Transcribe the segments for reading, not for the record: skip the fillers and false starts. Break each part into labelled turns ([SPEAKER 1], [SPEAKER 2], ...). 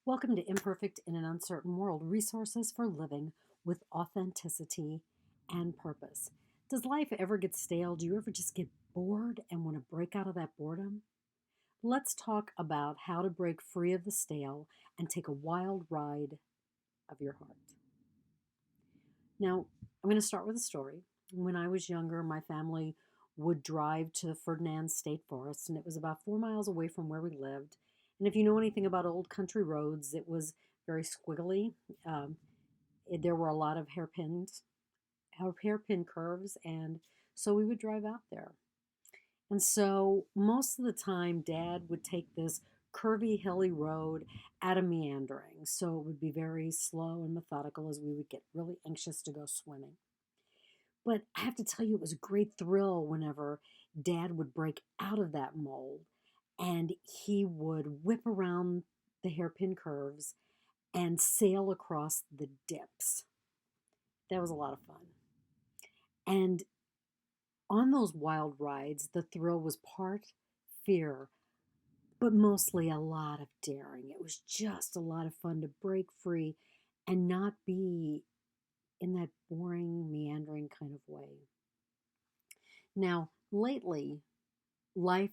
[SPEAKER 1] Welcome to Imperfect in an Uncertain World Resources for Living with Authenticity and Purpose. Does life ever get stale? Do you ever just get bored and want to break out of that boredom? Let's talk about how to break free of the stale and take a wild ride of your heart. Now, I'm going to start with a story. When I was younger, my family would drive to the Ferdinand State Forest, and it was about 4 miles away from where we lived. And if you know anything about old country roads, it was very squiggly. Um, there were a lot of hairpin curves, and so we would drive out there. And so most of the time, Dad would take this curvy, hilly road at a meandering. So it would be very slow and methodical as we would get really anxious to go swimming. But I have to tell you, it was a great thrill whenever Dad would break out of that mold and he would whip around the hairpin curves and sail across the dips. That was a lot of fun. And on those wild rides, the thrill was part fear, but mostly a lot of daring. It was just a lot of fun to break free and not be in that boring, meandering kind of way. Now, lately, life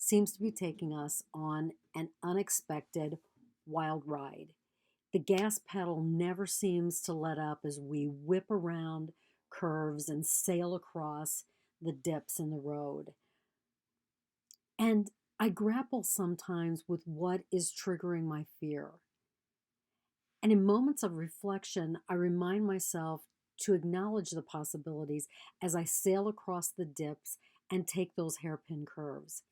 [SPEAKER 1] seems to be taking us on an unexpected wild ride. The gas pedal never seems to let up as we whip around curves and sail across the dips in the road. And I grapple sometimes with what is triggering my fear. And in moments of reflection, I remind myself to acknowledge the possibilities as I sail across the dips and take those hairpin curves.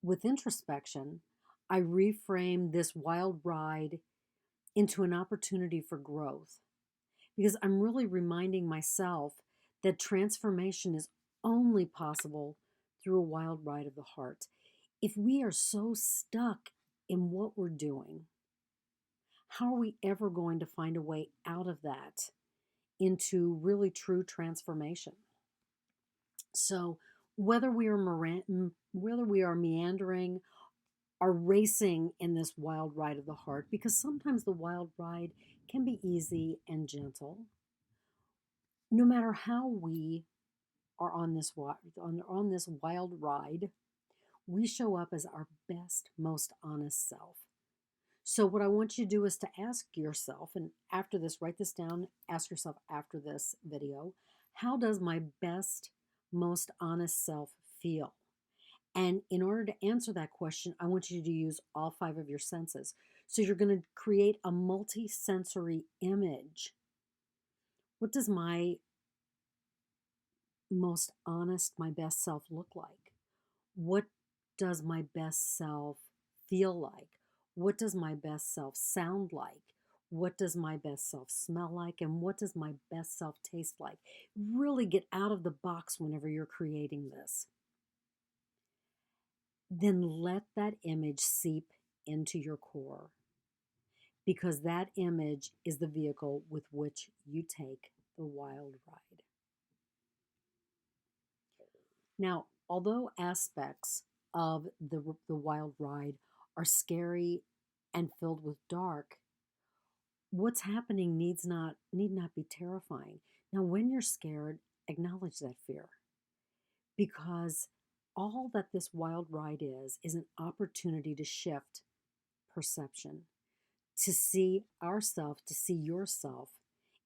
[SPEAKER 1] With introspection, I reframe this wild ride into an opportunity for growth because I'm really reminding myself that transformation is only possible through a wild ride of the heart. If we are so stuck in what we're doing, how are we ever going to find a way out of that into really true transformation? So, whether we are meandering or racing in this wild ride of the heart, because sometimes the wild ride can be easy and gentle, no matter how we are on this wild ride, we show up as our best, most honest self. So, what I want you to do is to ask yourself, and after this, write this down, ask yourself after this video, how does my best, most honest self feel? And in order to answer that question, I want you to use all five of your senses. So, you're going to create a multi-sensory image. What does my most honest, my best self look like? What does my best self feel like? What does my best self sound like? What does my best self smell like? And what does my best self taste like? Really get out of the box whenever you're creating this. Then let that image seep into your core because that image is the vehicle with which you take the wild ride. Now, although aspects of the wild ride are scary and filled with dark, what's happening need not be terrifying. Now, when you're scared, acknowledge that fear because all that this wild ride is an opportunity to shift perception, to see ourself, to see yourself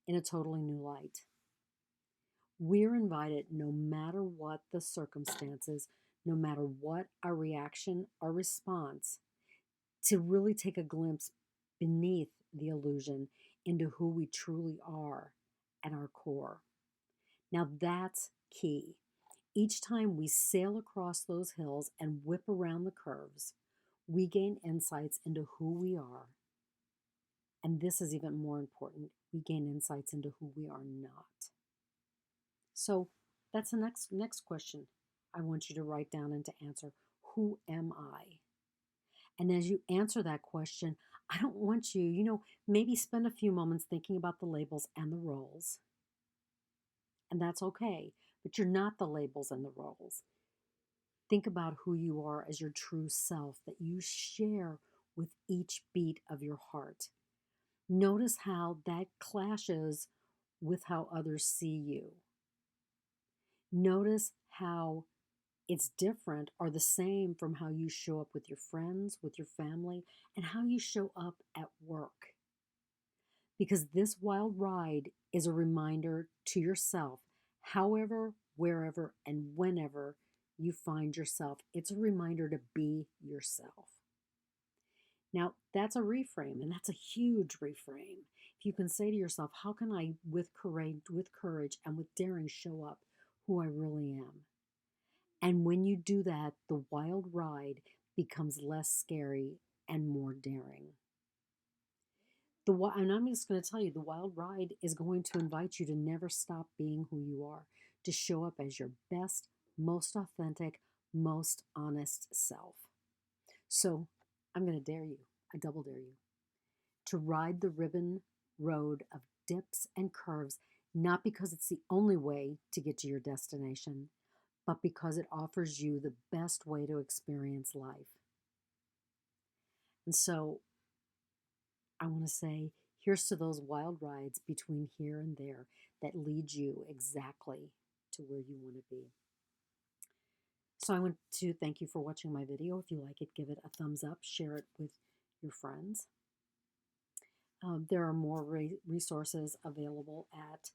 [SPEAKER 1] in a totally new light. We're invited, no matter what the circumstances, no matter what our reaction or response, to really take a glimpse beneath the illusion into who we truly are at our core. Now that's key. Each time we sail across those hills and whip around the curves, we gain insights into who we are. And this is even more important, we gain insights into who we are not. So that's the next question I want you to write down and to answer. Who am I? And as you answer that question, I don't want you, maybe spend a few moments thinking about the labels and the roles. And that's okay, but you're not the labels and the roles. Think about who you are as your true self that you share with each beat of your heart. Notice how that clashes with how others see you. Notice how it's different or the same from how you show up with your friends, with your family, and how you show up at work. Because this wild ride is a reminder to yourself, however, wherever, and whenever you find yourself, it's a reminder to be yourself. Now, that's a reframe, and that's a huge reframe. If you can say to yourself, how can I, with courage, and with daring, show up who I really am? And when you do that, the wild ride becomes less scary and more daring. And I'm just going to tell you, the wild ride is going to invite you to never stop being who you are, to show up as your best, most authentic, most honest self. So I'm going to dare you, I double dare you, to ride the ribbon road of dips and curves, not because it's the only way to get to your destination, but because it offers you the best way to experience life. And so I want to say, here's to those wild rides between here and there that lead you exactly to where you want to be. So I want to thank you for watching my video. If you like it, give it a thumbs up, share it with your friends. There are more resources available at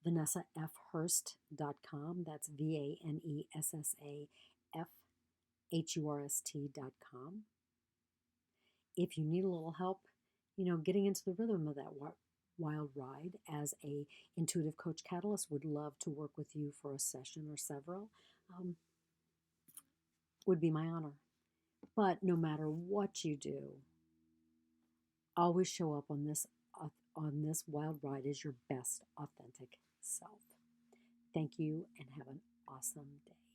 [SPEAKER 1] vanessafhurst.com. That's VANESSAFHURST.com. If you need a little help, getting into the rhythm of that wild ride as a intuitive coach catalyst, would love to work with you for a session or several. Would be my honor. But no matter what you do, always show up on this wild ride as your best authentic self. Thank you and have an awesome day.